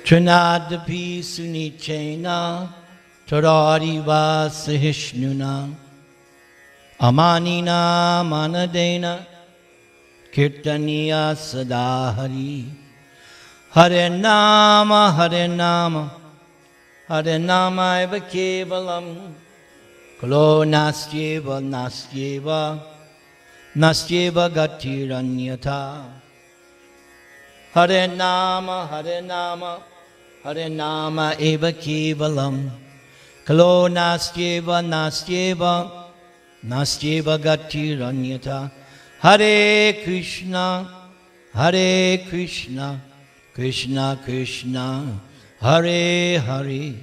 Trinadapi sunichena tarariva sahishnuna amanina manadena kirtaniya sadahari. Hare Nama, Hare Nama, Hare Nama eva kevalam, kalo nastyeva nastyeva, nastyeva gatiranyata. Hare Nama, Hare Nama, Hare Nama eva kevalam, kalo nastyeva nastyeva, nastyeva gatiranyata. Hare Krishna, Hare Krishna, Krishna Krishna, Hare Hare,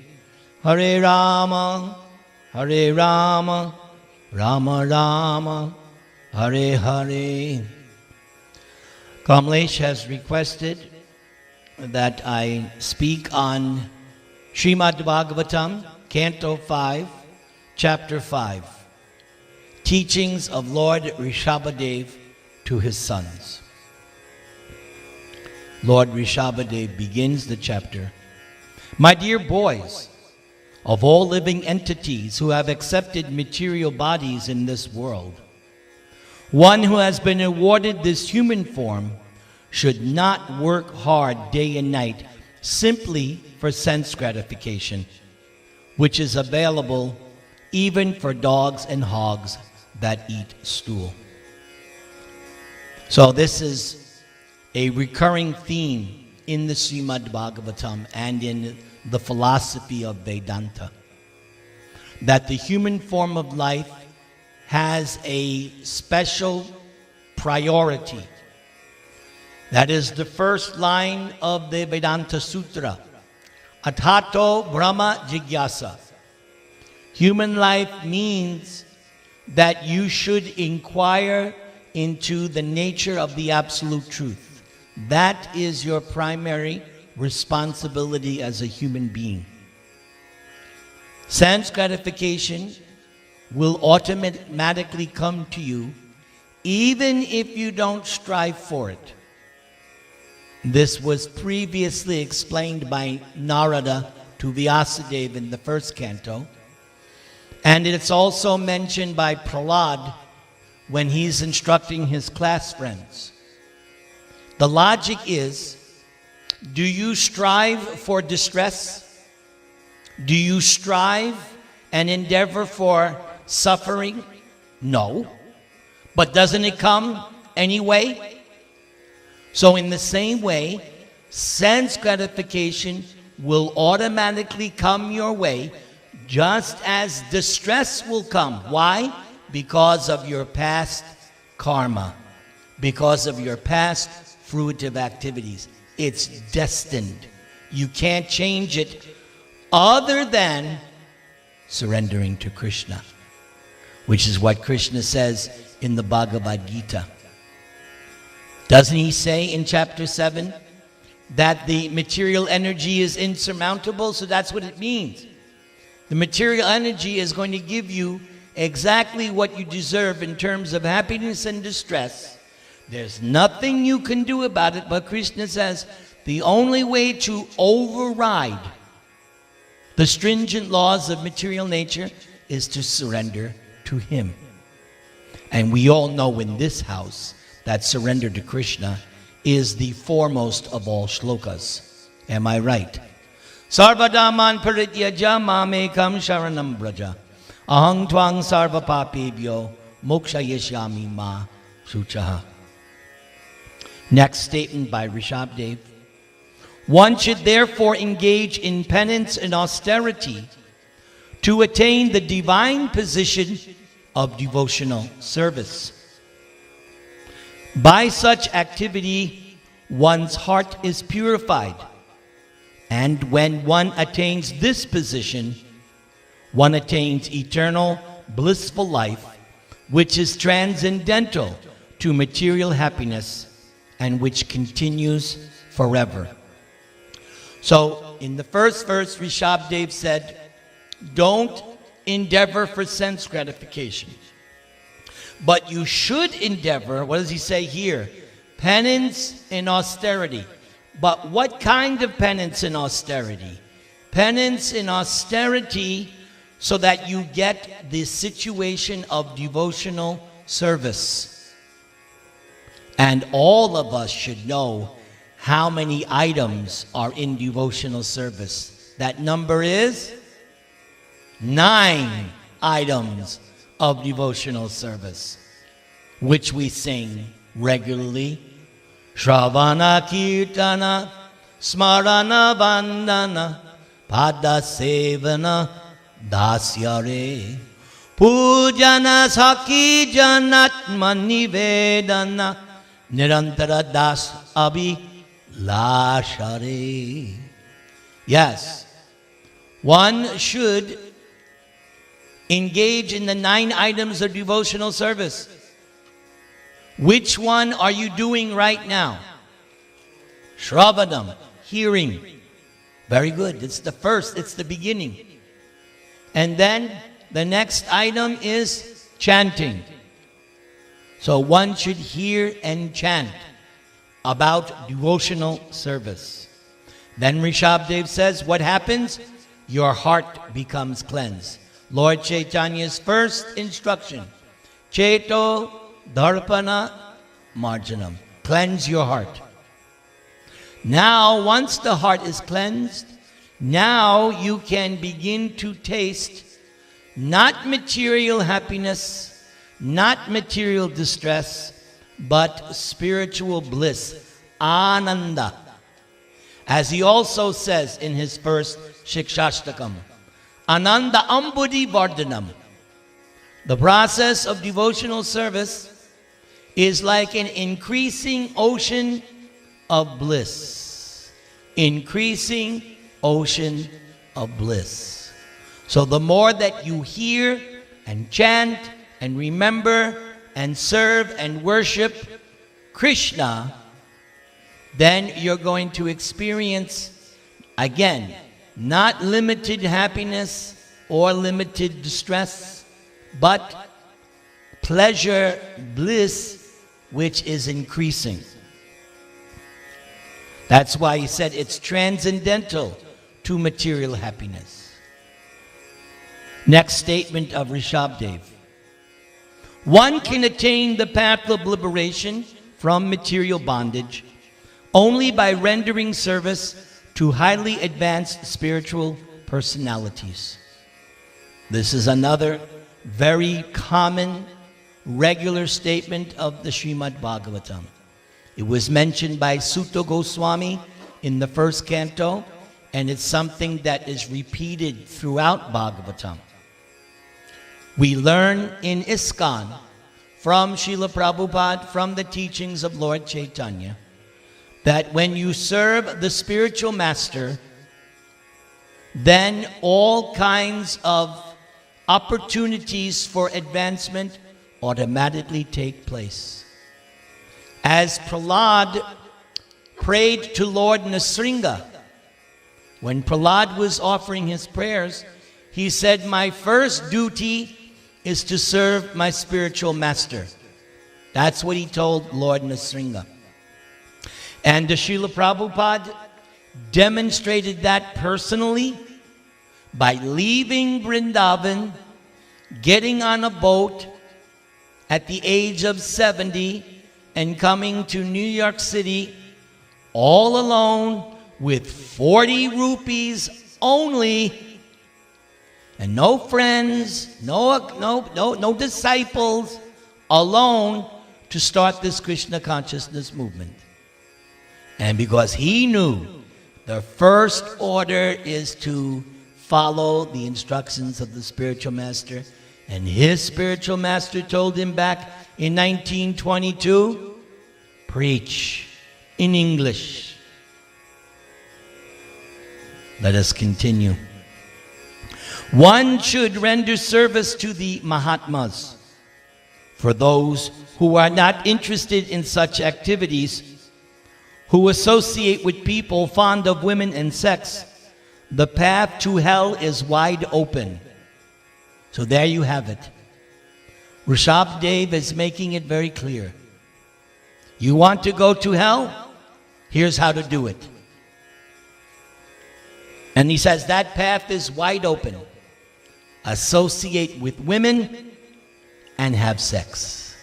Hare Rama, Hare Rama, Rama Rama, Hare Hare. Kamlesh has requested that I speak on Śrīmad-Bhāgavatam, Canto 5, Chapter 5, Teachings of Lord Ṛṣabhadeva to his sons. Lord Ṛṣabhadeva begins the chapter. My dear boys, of all living entities who have accepted material bodies in this world, one who has been awarded this human form should not work hard day and night simply for sense gratification, which is available even for dogs and hogs that eat stool. So this is a recurring theme in the Śrīmad-Bhāgavatam and in the philosophy of Vedanta, that the human form of life has a special priority. That is the first line of the Vedanta Sutra, Atato Brahma Jigyasa. Human life means that you should inquire into the nature of the absolute truth. That is your primary responsibility as a human being. Sense gratification will automatically come to you even if you don't strive for it. This was previously explained by Narada to Vyasadeva in the first canto, and it's also mentioned by Prahlad when he's instructing his class friends. The logic is, do you strive for distress? Do you strive and endeavor for suffering? No. But doesn't it come anyway? So in the same way, sense gratification will automatically come your way, just as distress will come. Why? Because of your past karma, because of your past fruitive activities. It's destined. You can't change it other than surrendering to Krishna, which is what Krishna says in the Bhagavad Gita. Doesn't he say in chapter 7 that the material energy is insurmountable? So that's what it means. The material energy is going to give you exactly what you deserve in terms of happiness and distress. There's nothing you can do about it, but Krishna says the only way to override the stringent laws of material nature is to surrender to him. And we all know in this house that surrender to Krishna is the foremost of all shlokas. Am I right? Sarvadaman parityaja mamekam sharanam braja. Ahang tvang sarva papebhyo moksha yeshyami ma shuchaha. Next statement by Ṛṣabhadeva. One should therefore engage in penance and austerity to attain the divine position of devotional service. By such activity, one's heart is purified, and when one attains this position, one attains eternal, blissful life, which is transcendental to material happiness and which continues forever. So, in the first verse, Ṛṣabhadeva said, don't endeavor for sense gratification. But you should endeavor, what does he say here? Penance and austerity. But what kind of penance and austerity? Penance and austerity so that you get the situation of devotional service. And all of us should know how many items are in devotional service. That number is 9 items of devotional service, which we sing regularly. Shravana Kirtana Smarana Vandana Pada Sevana Dasyare Pujana Saki Janatma Nivedana Nirantara Das Abhi Lashare. Yes, one should engage in the 9 items of devotional service. Which one are you doing right now? Shravadam, hearing. Very good. It's the first, it's the beginning. And then the next item is chanting. So one should hear and chant about devotional service. Then Ṛṣabhadeva says, what happens? Your heart becomes cleansed. Lord Chaitanya's first instruction, Cheto Dharpana Marjanam. Cleanse your heart. Now, once the heart is cleansed, now you can begin to taste not material happiness, not material distress, but spiritual bliss, Ananda. As he also says in his first Shikshashtakam, Ananda Ambudi Vardhanam. The process of devotional service is like an increasing ocean of bliss. Increasing ocean of bliss. So the more that you hear and chant and remember and serve and worship Krishna, then you're going to experience, again, not limited happiness or limited distress, but pleasure, bliss, which is increasing. That's why he said it's transcendental to material happiness. Next statement of Ṛṣabhadeva. One can attain the path of liberation from material bondage only by rendering service to highly advanced spiritual personalities. This is another very common, regular statement of the Śrīmad-Bhāgavatam. It was mentioned by Sutta Goswami in the first canto, and it's something that is repeated throughout Bhagavatam. We learn in ISKCON from Srila Prabhupada, from the teachings of Lord Chaitanya, that when you serve the spiritual master, then all kinds of opportunities for advancement automatically take place. As Prahlad prayed to Lord Nrsimha, when Prahlad was offering his prayers, he said, my first duty is to serve my spiritual master. That's what he told Lord Nrsimha. And Srila Prabhupada demonstrated that personally by leaving Vrindavan, getting on a boat at the age of 70, and coming to New York City all alone with 40 rupees only, and no friends, no disciples, alone to start this Krishna consciousness movement. And because he knew the first order is to follow the instructions of the spiritual master, and his spiritual master told him back in 1922, preach in English. Let us continue. One should render service to the Mahatmas. For those who are not interested in such activities, who associate with people fond of women and sex, the path to hell is wide open. So there you have it. Ṛṣabhadeva is making it very clear. You want to go to hell? Here's how to do it. And he says that path is wide open. Associate with women and have sex.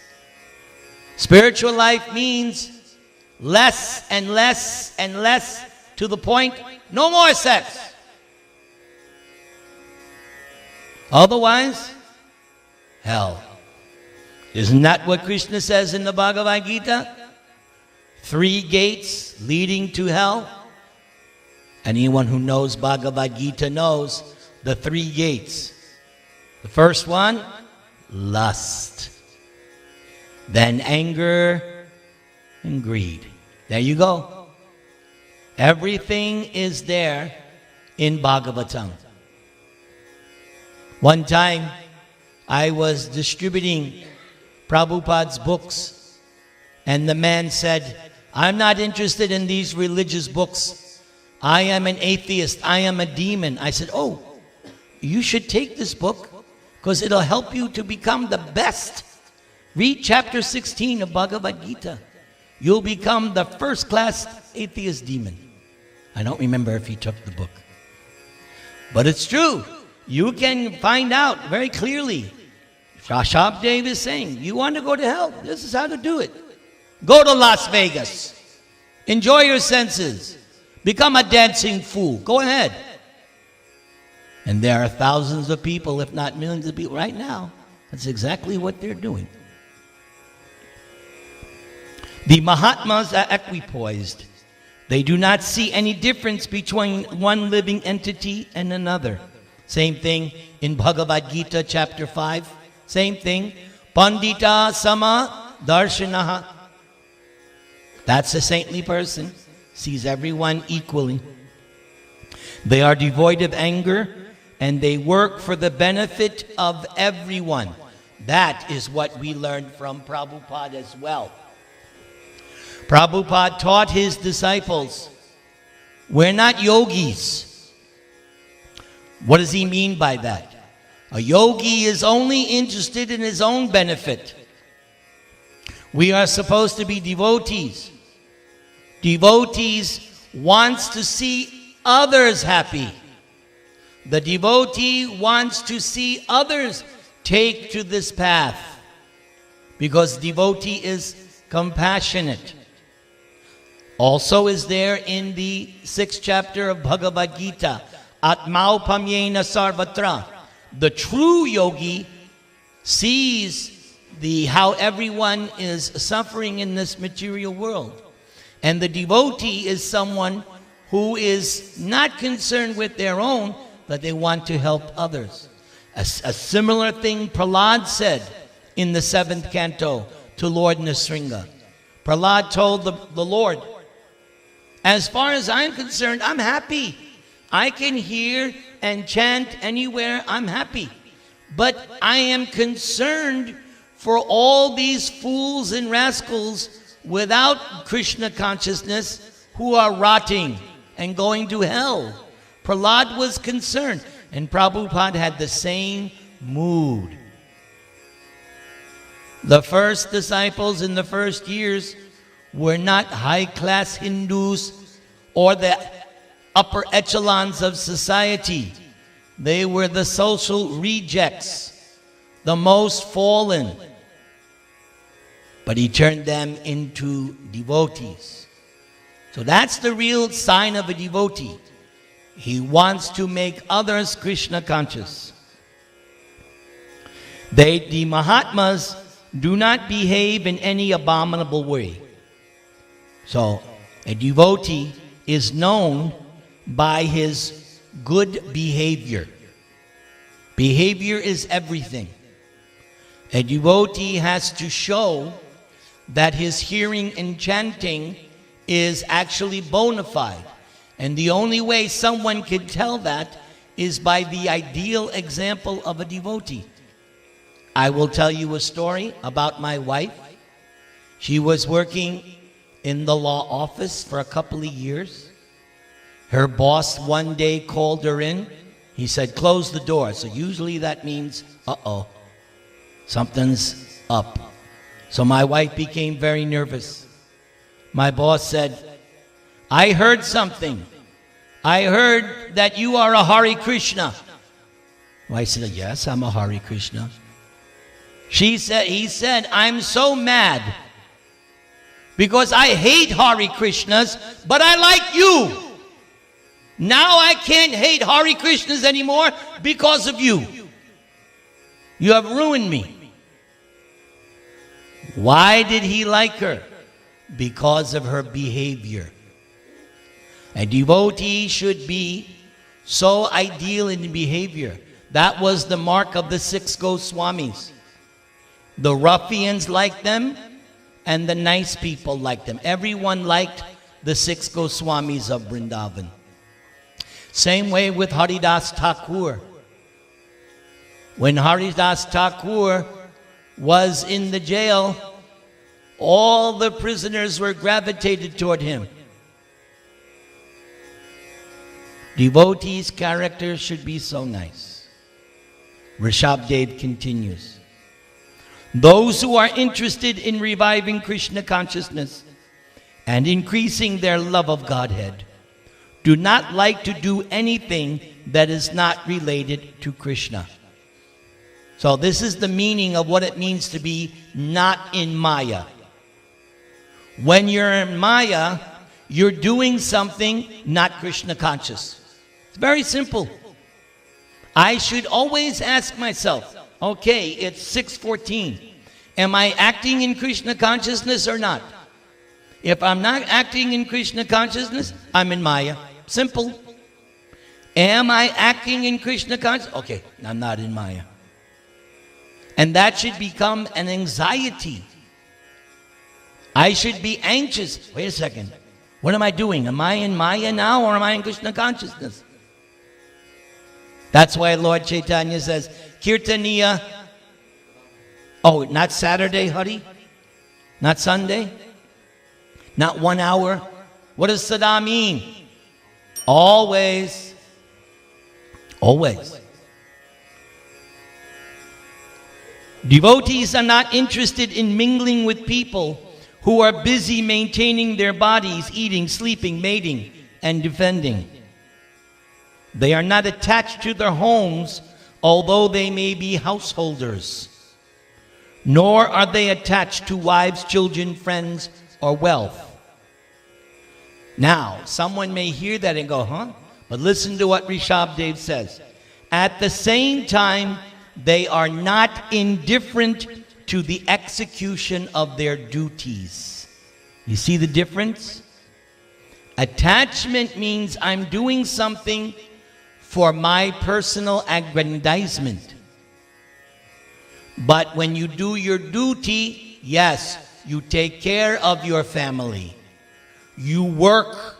Spiritual life means less and less and less, to the point, no more sex. Otherwise, hell. Isn't that what Krishna says in the Bhagavad Gita? 3 gates leading to hell. Anyone who knows Bhagavad Gita knows the 3 gates. The first one, lust. Then anger and greed. There you go. Everything is there in Bhagavatam. One time, I was distributing Prabhupada's books, and the man said, I'm not interested in these religious books. I am an atheist. I am a demon. I said, oh, you should take this book because it'll help you to become the best. Read chapter 16 of Bhagavad Gita. You'll become the first-class atheist demon. I don't remember if he took the book. But it's true. You can find out very clearly. Ṛṣabhadeva is saying, you want to go to hell? This is how to do it. Go to Las Vegas. Enjoy your senses. Become a dancing fool. Go ahead. And there are thousands of people, if not millions of people right now. That's exactly what they're doing. The Mahatmas are equipoised. They do not see any difference between one living entity and another. Same thing in Bhagavad Gita chapter 5. Same thing. Pandita sama darshanaha. That's a saintly person. Sees everyone equally. They are devoid of anger and they work for the benefit of everyone. That is what we learned from Prabhupada as well. Prabhupada taught his disciples, we're not yogis. What does he mean by that? A yogi is only interested in his own benefit. We are supposed to be devotees. Devotees wants to see others happy. The devotee wants to see others take to this path because devotee is compassionate. Also is there in the 6th chapter of Bhagavad Gita, Atmaupamyena sarvatra. The true yogi sees how everyone is suffering in this material world. And the devotee is someone who is not concerned with their own, but they want to help others. A similar thing Prahlad said in the 7th canto to Lord Nrsimha. Prahlad told the Lord, as far as I'm concerned, I'm happy. I can hear and chant anywhere, I'm happy. But I am concerned for all these fools and rascals without Krishna consciousness who are rotting and going to hell. Prahlad was concerned, and Prabhupada had the same mood. The first disciples in the first years were not high-class Hindus or the upper echelons of society. They were the social rejects, the most fallen. But he turned them into devotees. So that's the real sign of a devotee. He wants to make others Krishna conscious. The Mahatmas do not behave in any abominable way. So a devotee is known by his good behavior. Behavior is everything. A devotee has to show that his hearing and chanting is actually bona fide. And the only way someone can tell that is by the ideal example of a devotee. I will tell you a story about my wife. She was working in the law office for a couple of years. Her boss one day called her in. He said, close the door. So usually that means, uh-oh, something's up. So my wife became very nervous. My boss said, I heard something. I heard that you are a Hare Krishna. Well, I said, yes, I'm a Hare Krishna. He said, I'm so mad because I hate Hare Krishnas, but I like you. Now I can't hate Hare Krishnas anymore because of you. You have ruined me. Why did he like her? Because of her behavior. A devotee should be so ideal in behavior. That was the mark of the 6 Goswamis. The ruffians liked them, and the nice people liked them. Everyone liked the 6 Goswamis of Vrindavan. Same way with Haridas Thakur. When Haridas Thakur was in the jail, all the prisoners were gravitated toward him. Devotees' character should be so nice. Ṛṣabhadeva continues. Those who are interested in reviving Krishna consciousness and increasing their love of Godhead do not like to do anything that is not related to Krishna. So this is the meaning of what it means to be not in Maya. When you're in Maya, you're doing something not Krishna conscious. It's very simple. I should always ask myself, okay, it's 6:14. Am I acting in Krishna consciousness or not? If I'm not acting in Krishna consciousness, I'm in Maya. Simple. Am I acting in Krishna consciousness? Okay, I'm not in Maya. And that should become an anxiety. I should be anxious. Wait a second. What am I doing? Am I in Maya now or am I in Krishna consciousness? That's why Lord Chaitanya says, Kirtaniya. Oh, not Saturday, Hari? Not Sunday? Not 1 hour? What does Sada mean? Always. Always. Devotees are not interested in mingling with people who are busy maintaining their bodies, eating, sleeping, mating, and defending. They are not attached to their homes, although they may be householders. Nor are they attached to wives, children, friends, or wealth. Now, someone may hear that and go, huh? But listen to what Ṛṣabhadeva says. At the same time, they are not indifferent to the execution of their duties. You see the difference? Attachment means I'm doing something for my personal aggrandizement. But when you do your duty, yes, you take care of your family. You work.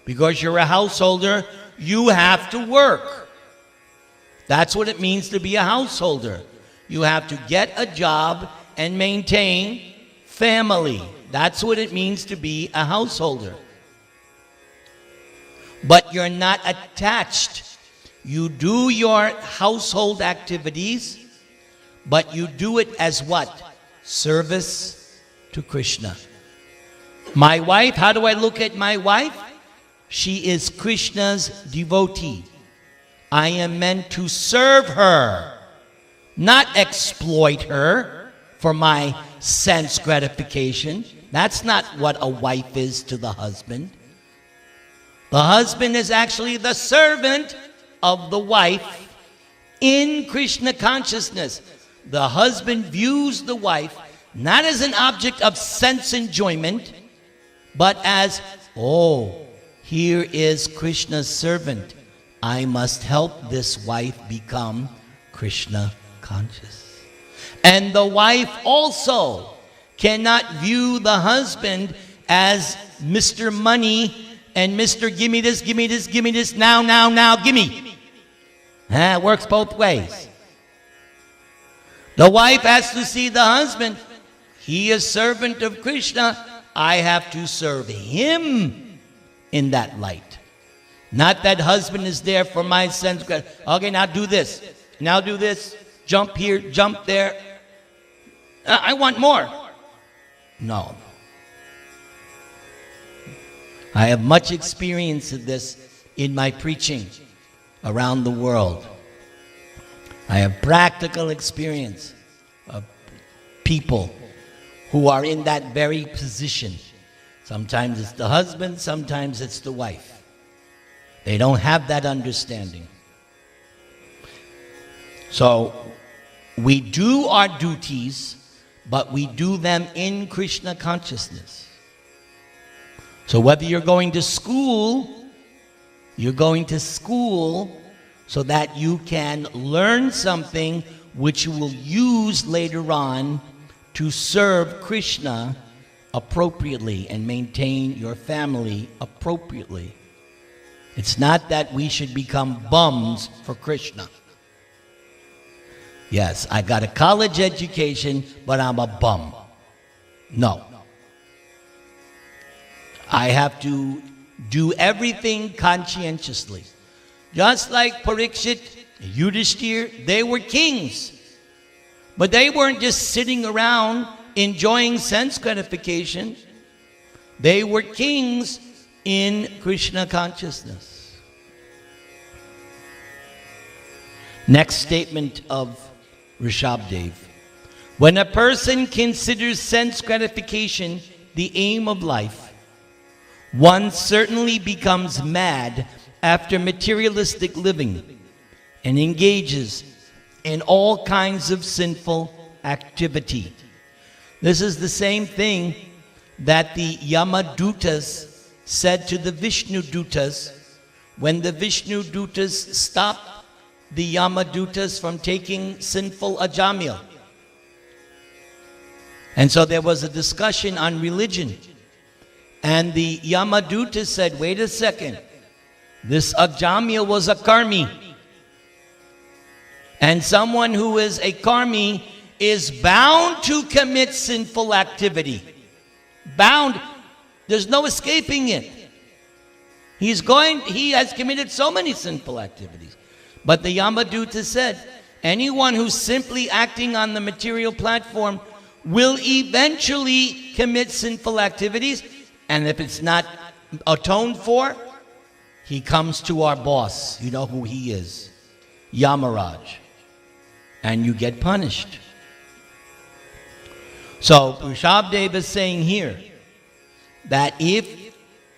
Because you're a householder, you have to work. That's what it means to be a householder. You have to get a job and maintain family. That's what it means to be a householder. But you're not attached. You do your household activities, but you do it as what? Service to Krishna. My wife, how do I look at my wife? She is Krishna's devotee. I am meant to serve her, not exploit her for my sense gratification. That's not what a wife is to the husband. The husband is actually the servant of the wife in Krishna consciousness. The husband views the wife not as an object of sense enjoyment, but as, oh, here is Krishna's servant. I must help this wife become Krishna conscious. And the wife also cannot view the husband as Mr. Money and Mr. Give me this, give me this, give me this, now, give me. It works both ways. The wife has to see the husband. He is servant of Krishna. I have to serve him in that light. Not that husband is there for my sense. Okay, now do this. Now do this. Jump here, jump there. I want more. No. I have much experience of this in my preaching around the world. I have practical experience of people who are in that very position. Sometimes it's the husband, sometimes it's the wife. They don't have that understanding. So we do our duties, but we do them in Krishna consciousness. So whether you're going to school, you're going to school so that you can learn something which you will use later on to serve Krishna appropriately and maintain your family appropriately. It's not that we should become bums for Krishna. Yes, I got a college education, but I'm a bum. No. I have to do everything conscientiously. Just like Parikshit, Yudhishthir, they were kings. But they weren't just sitting around enjoying sense gratification. They were kings in Krishna consciousness. Next statement of Ṛṣabhadeva. When a person considers sense gratification the aim of life, one certainly becomes mad after materialistic living and engages in all kinds of sinful activity. This is the same thing that the Yamadutas said to the Vishnu Dutas when the Vishnu Dutas stopped the Yamadutas from taking sinful ajamil. And so there was a discussion on religion. And the Yamadutas said, wait a second, this ajamil was a karmi. And someone who is a karmi is bound to commit sinful activity. Bound. There's no escaping it. He has committed so many sinful activities. But the Yamaduta said, anyone who's simply acting on the material platform will eventually commit sinful activities, and if it's not atoned for, he comes to our boss. You know who he is, Yamaraj, and you get punished. So Ṛṣabhadeva is saying here that if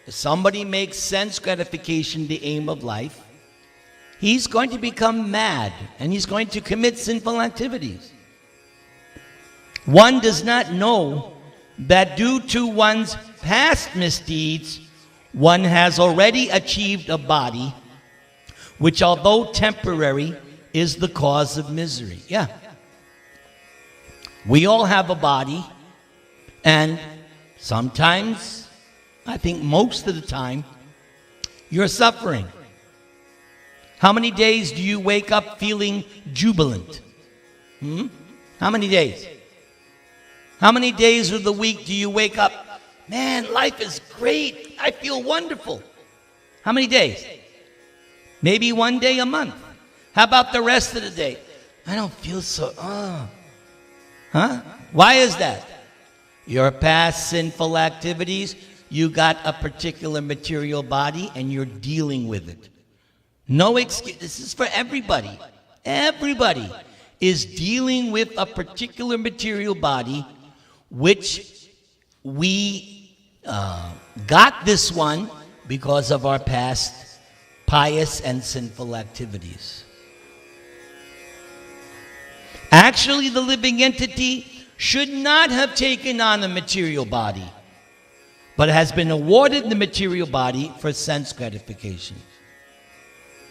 somebody makes sense gratification the aim of life, he's going to become mad and he's going to commit sinful activities. One does not know that due to one's past misdeeds, one has already achieved a body which, although temporary, is the cause of misery. Yeah. We all have a body, and sometimes, I think most of the time, you're suffering. How many days do you wake up feeling jubilant? How many days? How many days of the week do you wake up, man, life is great, I feel wonderful? How many days? Maybe one day a month. How about the rest of the day? I don't feel so, Why is that? Your past sinful activities, you got a particular material body and you're dealing with it. No excuse. This is for everybody. Everybody is dealing with a particular material body, which we got this one because of our past pious and sinful activities. Actually, the living entity should not have taken on a material body, but has been awarded the material body for sense gratification.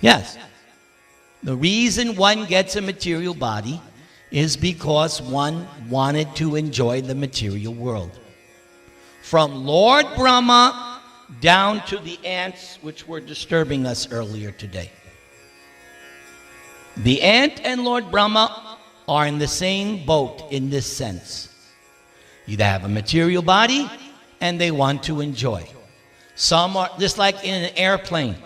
Yes. The reason one gets a material body is because one wanted to enjoy the material world. From Lord Brahma down to the ants which were disturbing us earlier today. The ant and Lord Brahma are in the same boat in this sense. They have a material body and they want to enjoy. Some are just like in an airplane.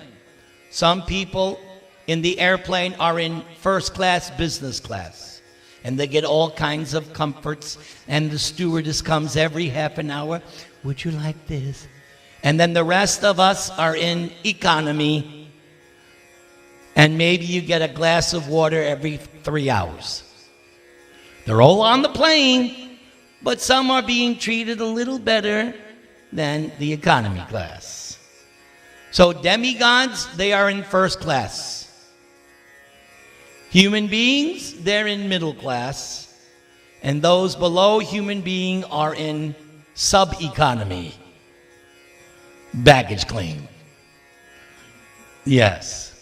Some people in the airplane are in first class, business class, and they get all kinds of comforts, and the stewardess comes every half an hour. Would you like this? And then the rest of us are in economy, and maybe you get a glass of water every 3 hours. They're all on the plane, but some are being treated a little better than the economy class. So demigods, they are in first class. Human beings, they're in middle class. And those below human being are in sub-economy. Baggage claim. Yes.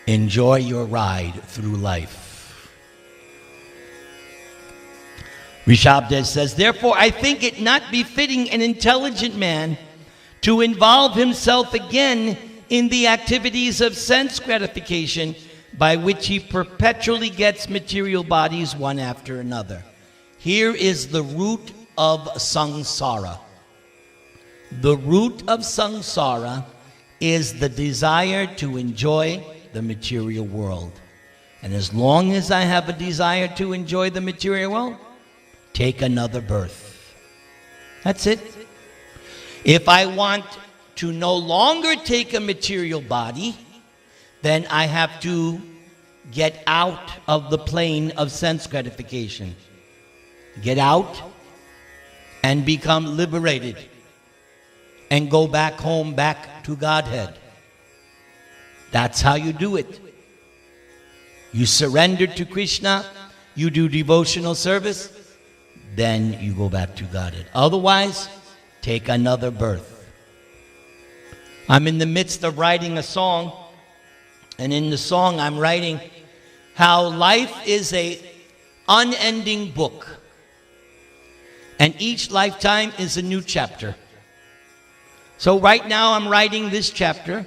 Enjoy your ride through life. Ṛṣabhadeva says, therefore I think it not befitting an intelligent man to involve himself again in the activities of sense gratification by which he perpetually gets material bodies one after another. Here is the root of samsara. The root of samsara is the desire to enjoy the material world. And as long as I have a desire to enjoy the material world, take another birth. That's it. If I want to no longer take a material body, then I have to get out of the plane of sense gratification. Get out and become liberated and go back home, back to Godhead. That's how you do it. You surrender to Krishna, you do devotional service, then you go back to Godhead. Otherwise, take another birth. I'm in the midst of writing a song, and in the song I'm writing how life is an unending book, and each lifetime is a new chapter. So right now I'm writing this chapter,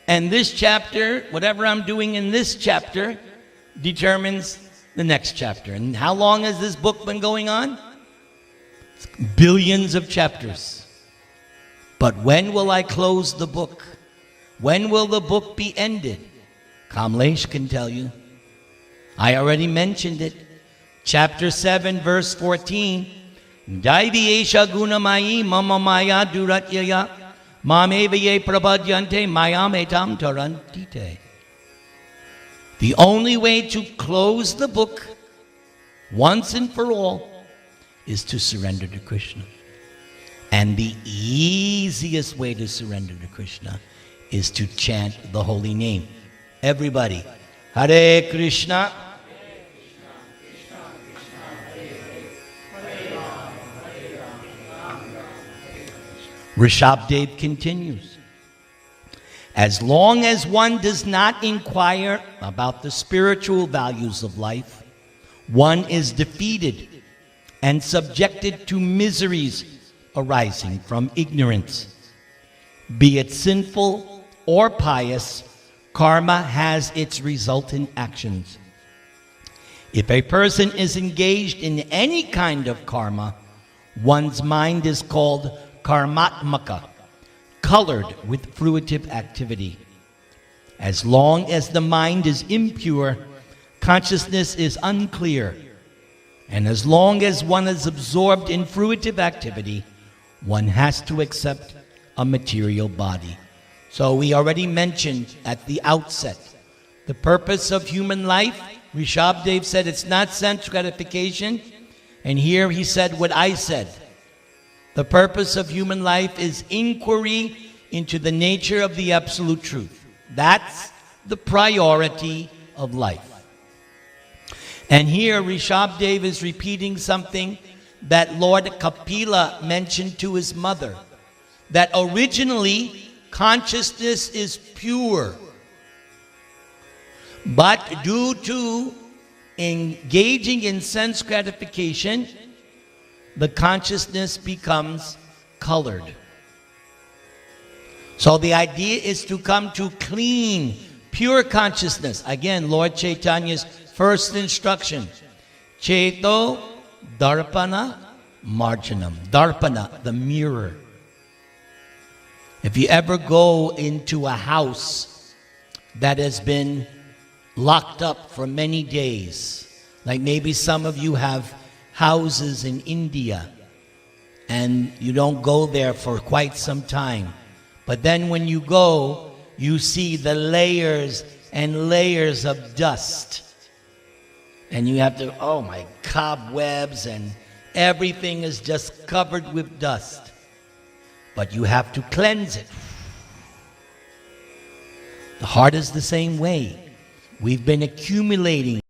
and this chapter, whatever I'm doing in this chapter, determines the next chapter. And how long has this book been going on? Billions of chapters. But when will I close the book? When will the book be ended? Kamlesh can tell you. I already mentioned it. Chapter 7, verse 14. Daivi esha gunamayi mama maya duratyaya mamevaye prabhadyante mayam etam tarantite. The only way to close the book once and for all is to surrender to Krishna. And the easiest way to surrender to Krishna is to chant the holy name. Everybody, Hare Krishna. Ṛṣabhadeva continues. As long as one does not inquire about the spiritual values of life, one is defeated and subjected to miseries arising from ignorance. Be it sinful or pious, karma has its resultant actions. If a person is engaged in any kind of karma, one's mind is called karmatmaka, colored with fruitive activity. As long as the mind is impure, consciousness is unclear. And as long as one is absorbed in fruitive activity, one has to accept a material body. So we already mentioned at the outset, the purpose of human life. Ṛṣabhadeva said it's not sense gratification. And here he said what I said. The purpose of human life is inquiry into the nature of the absolute truth. That's the priority of life. And here Ṛṣabhadeva is repeating something that Lord Kapila mentioned to his mother. That originally consciousness is pure. But due to engaging in sense gratification, the consciousness becomes colored. So the idea is to come to clean, pure consciousness. Again, Lord Chaitanya's first instruction. Cheto darpana marjanam. Darpana, the mirror. If you ever go into a house that has been locked up for many days, like maybe some of you have houses in India, and you don't go there for quite some time. But then when you go, you see the layers and layers of dust. And you have to, oh my, cobwebs, and everything is just covered with dust. But you have to cleanse it. The heart is the same way. We've been accumulating